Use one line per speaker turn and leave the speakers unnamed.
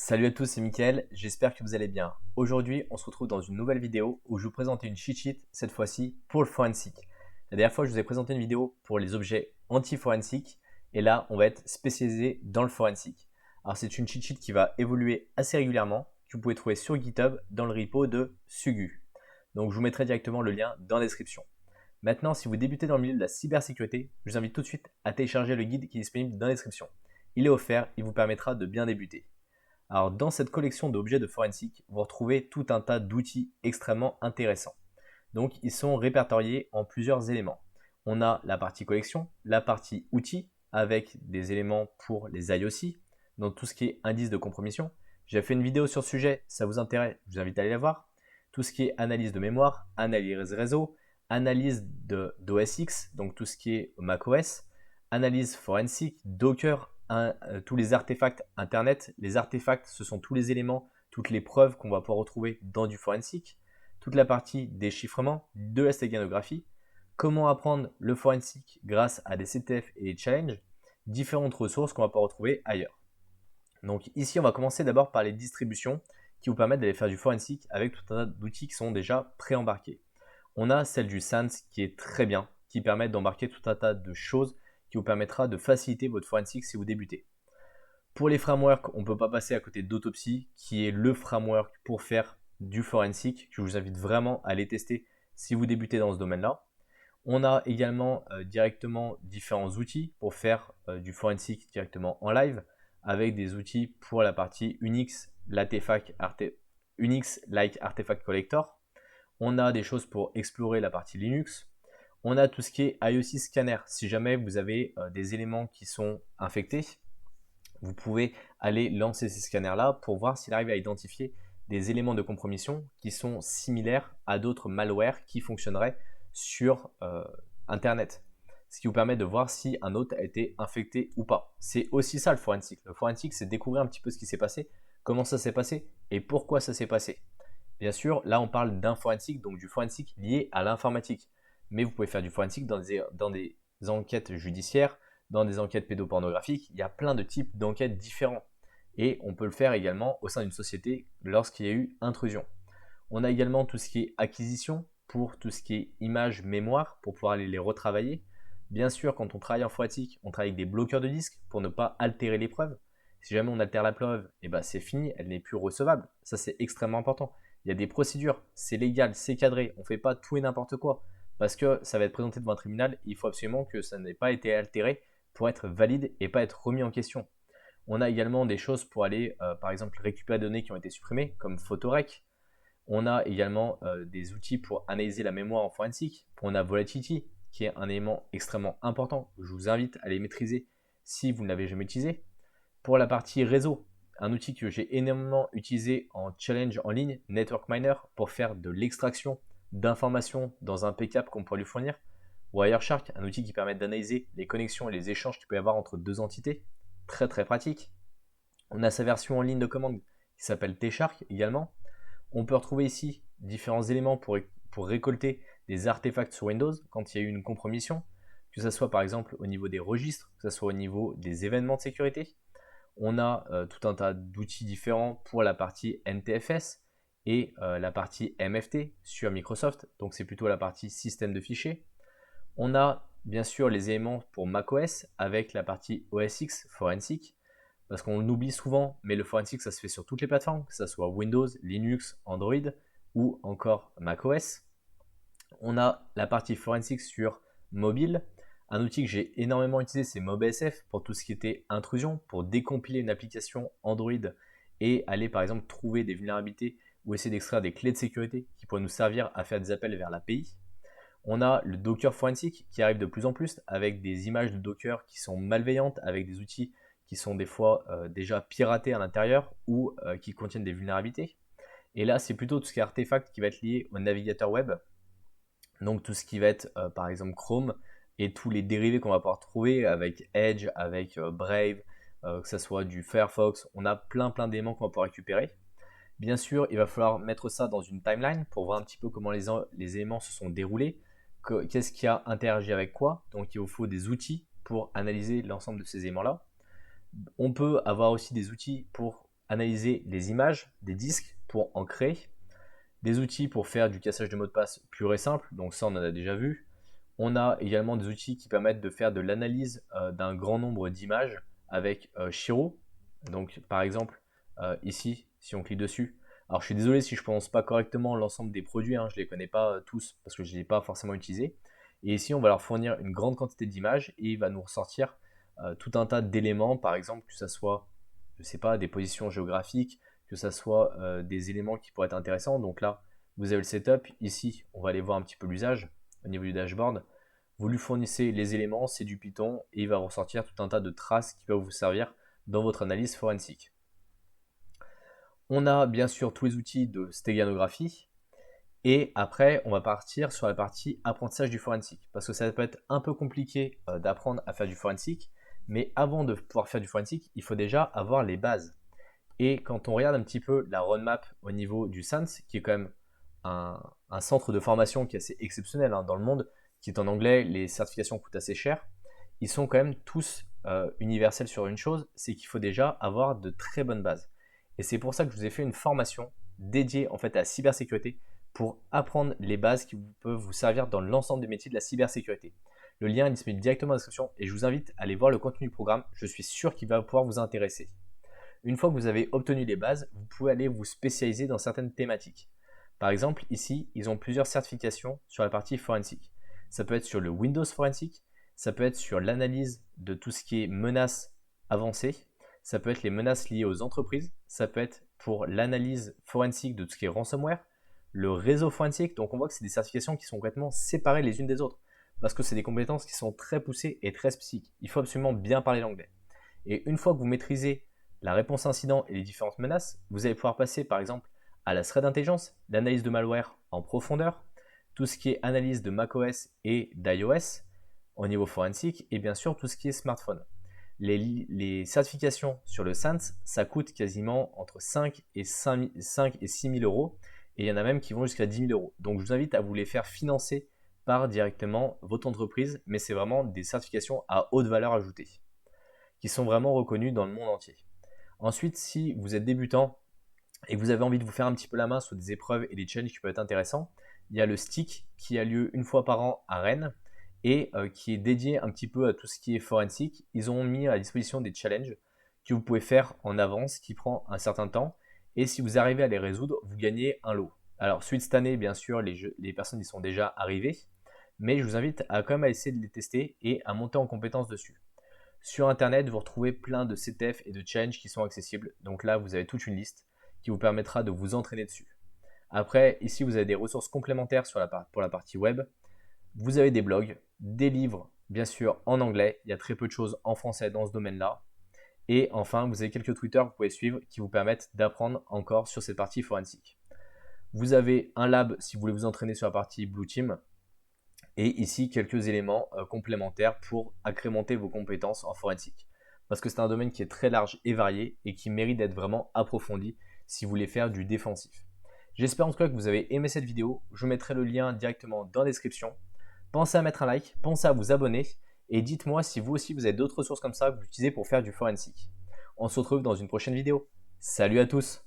Salut à tous, c'est Mickaël, j'espère que vous allez bien. Aujourd'hui, on se retrouve dans une nouvelle vidéo où je vais vous présenter une cheat sheet, cette fois-ci pour le forensic. La dernière fois, je vous ai présenté une vidéo pour les objets anti-forensic et là, on va être spécialisé dans le forensic. Alors, c'est une cheat sheet qui va évoluer assez régulièrement, que vous pouvez trouver sur GitHub dans le repo de Sugu. Donc, je vous mettrai directement le lien dans la description. Maintenant, si vous débutez dans le milieu de la cybersécurité, je vous invite tout de suite à télécharger le guide qui est disponible dans la description. Il est offert, il vous permettra de bien débuter. Alors, dans cette collection d'objets de forensic, vous retrouvez tout un tas d'outils extrêmement intéressants. Donc, ils sont répertoriés en plusieurs éléments. On a la partie collection, la partie outils, avec des éléments pour les IOC, donc tout ce qui est indice de compromission. J'ai fait une vidéo sur ce sujet, ça vous intéresse, je vous invite à aller la voir. Tout ce qui est analyse de mémoire, analyse réseau, analyse d'OS X, donc tout ce qui est macOS, analyse forensic, Docker, tous les artefacts Internet. Les artefacts, ce sont tous les éléments, toutes les preuves qu'on va pouvoir retrouver dans du forensic. Toute la partie déchiffrement, de la stéganography, comment apprendre le forensic grâce à des CTF et des challenges, différentes ressources qu'on va pouvoir retrouver ailleurs. Donc ici, on va commencer d'abord par les distributions qui vous permettent d'aller faire du forensic avec tout un tas d'outils qui sont déjà pré-embarqués. On a celle du SANS qui est très bien, qui permet d'embarquer tout un tas de choses qui vous permettra de faciliter votre forensic si vous débutez. Pour les frameworks, on ne peut pas passer à côté d'Autopsy, qui est le framework pour faire du forensic, que je vous invite vraiment à aller tester si vous débutez dans ce domaine-là. On a également directement différents outils pour faire du forensic directement en live, avec des outils pour la partie Unix, Unix like Artifact Collector. On a des choses pour explorer la partie Linux. On a tout ce qui est IOC Scanner. Si jamais vous avez des éléments qui sont infectés, vous pouvez aller lancer ces scanners-là pour voir s'il arrive à identifier des éléments de compromission qui sont similaires à d'autres malwares qui fonctionneraient sur Internet. Ce qui vous permet de voir si un autre a été infecté ou pas. C'est aussi ça le forensic. Le forensic, c'est découvrir un petit peu ce qui s'est passé, comment ça s'est passé et pourquoi ça s'est passé. Bien sûr, là on parle d'un forensic, donc du forensic lié à l'informatique. Mais vous pouvez faire du forensic dans des enquêtes judiciaires, dans des enquêtes pédopornographiques. Il y a plein de types d'enquêtes différents. Et on peut le faire également au sein d'une société lorsqu'il y a eu intrusion. On a également tout ce qui est acquisition pour tout ce qui est image, mémoire, pour pouvoir aller les retravailler. Bien sûr, quand on travaille en forensic, on travaille avec des bloqueurs de disques pour ne pas altérer les preuves. Si jamais on altère la preuve, c'est fini, elle n'est plus recevable. Ça, c'est extrêmement important. Il y a des procédures, c'est légal, c'est cadré, on ne fait pas tout et n'importe quoi. Parce que ça va être présenté devant un tribunal, il faut absolument que ça n'ait pas été altéré pour être valide et pas être remis en question. On a également des choses pour aller, par exemple, récupérer des données qui ont été supprimées, comme Photorec. On a également des outils pour analyser la mémoire en forensic. On a Volatility, qui est un élément extrêmement important. Je vous invite à les maîtriser si vous ne l'avez jamais utilisé. Pour la partie réseau, un outil que j'ai énormément utilisé en challenge en ligne, Network Miner, pour faire de l'extraction d'informations dans un PCAP qu'on pourrait lui fournir. Wireshark, un outil qui permet d'analyser les connexions et les échanges qu'il peut y avoir entre deux entités. Très très pratique. On a sa version en ligne de commande qui s'appelle T-Shark également. On peut retrouver ici différents éléments pour récolter des artefacts sur Windows quand il y a eu une compromission, que ce soit par exemple au niveau des registres, que ce soit au niveau des événements de sécurité. On a tout un tas d'outils différents pour la partie NTFS et la partie MFT sur Microsoft, donc c'est plutôt la partie système de fichiers. On a bien sûr les éléments pour macOS avec la partie OS X Forensic, parce qu'on l'oublie souvent, mais le forensic ça se fait sur toutes les plateformes, que ce soit Windows, Linux, Android ou encore macOS. On a la partie forensic sur mobile. Un outil que j'ai énormément utilisé, c'est MobSF pour tout ce qui était intrusion, pour décompiler une application Android et aller par exemple trouver des vulnérabilités ou essayer d'extraire des clés de sécurité qui pourraient nous servir à faire des appels vers l'API. On a le Docker Forensic qui arrive de plus en plus avec des images de Docker qui sont malveillantes, avec des outils qui sont des fois déjà piratés à l'intérieur ou qui contiennent des vulnérabilités. Et là, c'est plutôt tout ce qui est artefact qui va être lié au navigateur web. Donc tout ce qui va être par exemple Chrome et tous les dérivés qu'on va pouvoir trouver avec Edge, avec Brave, que ce soit du Firefox. On a plein d'éléments qu'on va pouvoir récupérer. Bien sûr, il va falloir mettre ça dans une timeline pour voir un petit peu comment les éléments se sont déroulés, qu'est-ce qui a interagi avec quoi. Donc il vous faut des outils pour analyser l'ensemble de ces éléments-là. On peut avoir aussi des outils pour analyser les images des disques pour en créer, des outils pour faire du cassage de mots de passe pur et simple, donc ça on en a déjà vu. On a également des outils qui permettent de faire de l'analyse d'un grand nombre d'images avec Shiro. Donc par exemple, ici, si on clique dessus, alors je suis désolé si je ne prononce pas correctement l'ensemble des produits, je ne les connais pas tous parce que je ne les ai pas forcément utilisés. Et ici, on va leur fournir une grande quantité d'images et il va nous ressortir tout un tas d'éléments, par exemple, que ce soit, je ne sais pas, des positions géographiques, que ce soit des éléments qui pourraient être intéressants. Donc là, vous avez le setup. Ici, on va aller voir un petit peu l'usage au niveau du dashboard. Vous lui fournissez les éléments, c'est du Python, et il va ressortir tout un tas de traces qui peuvent vous servir dans votre analyse forensique. On a bien sûr tous les outils de stéganographie, et après, on va partir sur la partie apprentissage du forensique, parce que ça peut être un peu compliqué d'apprendre à faire du forensique, mais avant de pouvoir faire du forensique, il faut déjà avoir les bases. Et quand on regarde un petit peu la roadmap au niveau du SANS, qui est quand même un centre de formation qui est assez exceptionnel dans le monde, qui est en anglais, les certifications coûtent assez cher, ils sont quand même tous universels sur une chose, c'est qu'il faut déjà avoir de très bonnes bases. Et c'est pour ça que je vous ai fait une formation dédiée en fait à la cybersécurité pour apprendre les bases qui peuvent vous servir dans l'ensemble des métiers de la cybersécurité. Le lien est disponible directement dans la description et je vous invite à aller voir le contenu du programme, je suis sûr qu'il va pouvoir vous intéresser. Une fois que vous avez obtenu les bases, vous pouvez aller vous spécialiser dans certaines thématiques. Par exemple, ici, ils ont plusieurs certifications sur la partie forensique. Ça peut être sur le Windows Forensic, ça peut être sur l'analyse de tout ce qui est menaces avancées, ça peut être les menaces liées aux entreprises, ça peut être pour l'analyse forensique de tout ce qui est ransomware, le réseau forensique. Donc on voit que c'est des certifications qui sont complètement séparées les unes des autres parce que c'est des compétences qui sont très poussées et très spécifiques. Il faut absolument bien parler l'anglais. Et une fois que vous maîtrisez la réponse incident et les différentes menaces, vous allez pouvoir passer par exemple à la threat intelligence, l'analyse de malware en profondeur, tout ce qui est analyse de macOS et d'iOS au niveau forensique et bien sûr tout ce qui est smartphone. Les certifications sur le SANS, ça coûte quasiment entre 5 et 6 000 euros et il y en a même qui vont jusqu'à 10 000 euros. Donc je vous invite à vous les faire financer par directement votre entreprise, mais c'est vraiment des certifications à haute valeur ajoutée qui sont vraiment reconnues dans le monde entier. Ensuite, si vous êtes débutant et que vous avez envie de vous faire un petit peu la main sur des épreuves et des challenges qui peuvent être intéressants, il y a le STIC qui a lieu une fois par an à Rennes et qui est dédié un petit peu à tout ce qui est forensique. Ils ont mis à disposition des challenges que vous pouvez faire en avance qui prend un certain temps et si vous arrivez à les résoudre, vous gagnez un lot. Alors, suite cette année, bien sûr, les personnes y sont déjà arrivées, mais je vous invite à quand même à essayer de les tester et à monter en compétence dessus. Sur internet, vous retrouvez plein de CTF et de challenges qui sont accessibles. Donc là, vous avez toute une liste qui vous permettra de vous entraîner dessus. Après, ici, vous avez des ressources complémentaires pour la partie web. Vous avez des blogs, des livres, bien sûr, en anglais. Il y a très peu de choses en français dans ce domaine-là. Et enfin, vous avez quelques Twitter que vous pouvez suivre qui vous permettent d'apprendre encore sur cette partie forensique. Vous avez un lab si vous voulez vous entraîner sur la partie Blue Team. Et ici, quelques éléments complémentaires pour agrémenter vos compétences en forensique. Parce que c'est un domaine qui est très large et varié et qui mérite d'être vraiment approfondi si vous voulez faire du défensif. J'espère en tout cas que vous avez aimé cette vidéo. Je mettrai le lien directement dans la description. Pensez à mettre un like, pensez à vous abonner et dites-moi si vous aussi vous avez d'autres ressources comme ça que vous utilisez pour faire du forensique. On se retrouve dans une prochaine vidéo. Salut à tous!